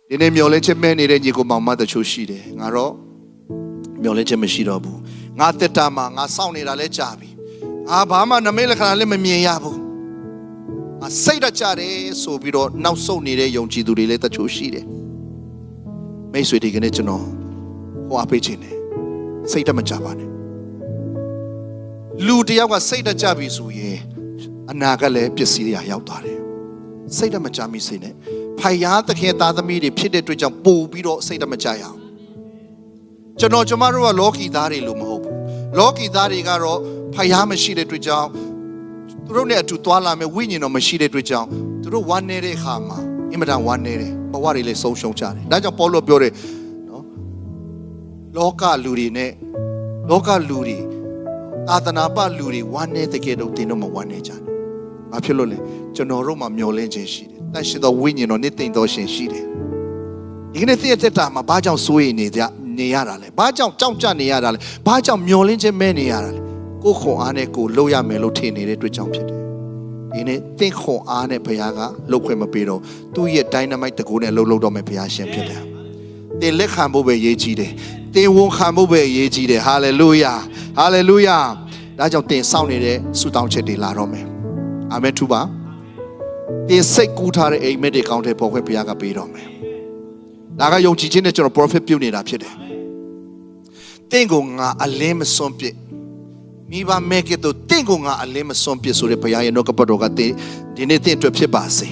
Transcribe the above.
ဒီနေ့မျောလင်းချက်မဲ့နေတဲ့ညီကိုမောင်မတချို့ရှိတယ်ငါတော့မျောလင်းချက်မရှိတော့ဘူးငါတက်တာမှာငါစောင့်နေတာလဲကြာပြီငါဘာမှနမိတ်လက္ခဏာလည်းမမြင်ရဘူးငါစိတ်တကြတယ်ဆိုပြီးတော့နောက်ဆုတ်နေတဲ့ယုံကြည်သူတွေလည်းတချို့ရှိတယ်မိတ်ဆွေဒီကနေ့ကျွန်တော်ဟောအပေးခြင်းတယ်စိတ်တမကြပါနဲ့လူတယောက်ကစိတ်တကြပြီဆိုရင်အနာကလည်းပျက်စီးရရောက်သွားတယ်စိတ်တမကြမိစိတ်နဲ့ဖယားသခင်သားသမီးတွေဖြစ်တဲ့အတွက်ကြောင့်ပို့ပြီးတော့စိတ်တမကြရအောင်ကျွန်တော်တို့ကလောကီသားတွေလို့မဟုတ်ဘူးလောကီသားတွေကတော့ဖယားမရှိတဲ့အတွက်ကြောင့်သူတို့နဲ့အတူသွားလာမယ်ဝိညာဉ်တော်မရှိတဲ့အတွက်ကြောင့်သူတို့ဝမ်းနေတဲ့အခါမှာအင်မတန်ဝမ်းနေတယ်ဘဝတွေလည်းဆုံးရှုံးကြတယ်ဒါကြောင့်ပေါလုပြောတယ်နော်လောကလူတွေနဲ့လောကလူတွေသာသနာပလူတွေဝမ်းနေတဲ့ကဲတော့တင်တော့မဝမ်းနေကြဘူးဘာဖြစ်လို့လဲကျွန်တော်တို့မှာမျောလင်းခြင်းရှိတယ်တန်ရှင်သောဝိညာဉ်တော်နဲ့တည်တော်ရှင်ရှိတယ်ဒီကနေ့သိရတဲ့တာမှာဘာကြောင့်စိုးရိမ်နေရတာလဲဘာကြောင့်ကြောက်ကြနေရတာလဲဘာကြောင့်မျောလင်းခြင်းမဲ့နေရတာလဲကိုယ်ခွန်အားနဲ့ကိုယ်လှုပ်ရမယ်လို့ထင်နေတဲ့အတွက်ကြောင့်ဖြစ်တယ်ဒီနေ့သင်ခွန်အားနဲ့ဘုရားကလှုပ်ခွင့်မပေးတော့သူ့ရဲ့ dynamite တကူနဲ့လှုပ်တော့မယ်ဘုရားရှင်ဖြစ်တယ်သင်လက်ခံဖို့ပဲအရေးကြီးတယ်သင်ဝန်ခံဖို့ပဲအရေးကြီးတယ်ဟာလေလုယာဟာလေလုယာဒါကြောင့်သင်စောင့်နေတဲ့ဆုတောင်းချက်တွေလာတော့မယ်အာမင်ထူပါသင်စိတ်ကူးထားတဲ့အိမ်မက်တွေကောင်းတဲ့ပေါ်ခွင့်ဘုရားကပေးတော့မယ်ဒါကယုံကြည်ခြင်းနဲ့ကျွန်တော် prophet ပြုနေတာဖြစ်တယ်သင်ကိုငါအလင်းမစွန့်ပစ်မိဘမဲ့ကဲ့သို့သင်ကိုငါအလင်းမစွန့်ပစ်ဆိုတဲ့ဘုရားရဲ့နှုတ်ကပတ်တော်ကဒီနေ့သင်အတွက်ဖြစ်ပါစေ